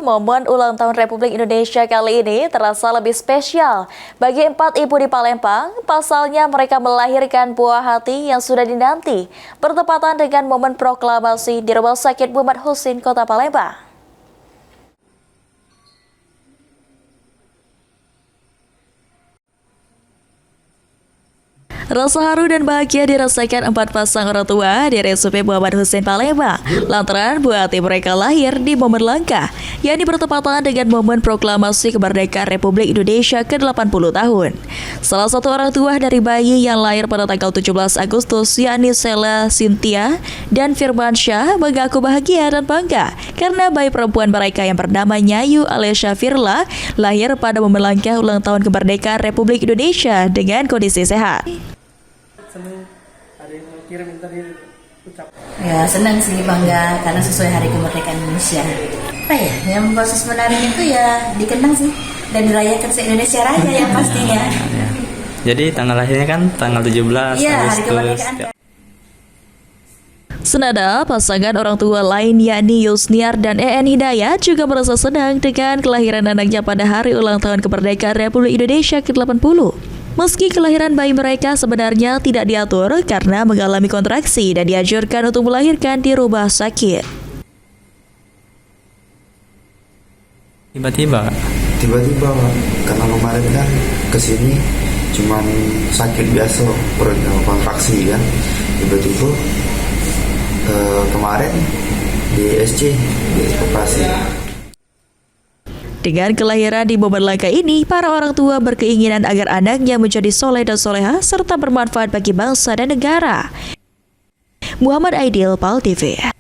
momen ulang tahun Republik Indonesia kali ini terasa lebih spesial. Bagi 4 ibu di Palembang, pasalnya mereka melahirkan buah hati yang sudah dinanti, bertepatan dengan momen proklamasi di Rumah Sakit Muhammad Husin, Kota Palembang. Rasa haru dan bahagia dirasakan 4 pasang orang tua di RSUP Muhammad Husin Palembang lantaran buah hati mereka lahir di momen langka, yakni bertepatan dengan momen proklamasi kemerdekaan Republik Indonesia ke-80 tahun. Salah satu orang tua dari bayi yang lahir pada tanggal 17 Agustus, yakni Sela Cynthia dan Firmansyah, mengaku bahagia dan bangga karena bayi perempuan mereka yang bernama Nyayu Alesha Firla lahir pada momen langka ulang tahun kemerdekaan Republik Indonesia dengan kondisi sehat. Senang ada yang mau kirim tadi ucap. Ya senang sih, bangga karena sesuai Hari Kemerdekaan Indonesia. Apa ya, yang proses menarik itu ya dikenang sih dan dirayakan se-Indonesia Raya yang pastinya. Jadi tanggal lahirnya kan tanggal 17 Iya, Hari Agustus. Kemerdekaan. Senada, pasangan orang tua lain yakni Yusniar dan EN Hidayat juga merasa senang dengan kelahiran anaknya pada hari ulang tahun kemerdekaan Republik Indonesia ke-80. Meski kelahiran bayi mereka sebenarnya tidak diatur karena mengalami kontraksi dan dianjurkan untuk melahirkan di rumah sakit. Tiba-tiba karena kemarin kan kesini cuman sakit biasa, perutnya kontraksi kan. Tiba-tiba kemarin di SC di operasi. Dengan kelahiran di momen langka ini, para orang tua berkeinginan agar anaknya menjadi soleh dan soleha serta bermanfaat bagi bangsa dan negara. Muhammad Aidil, PAL TV.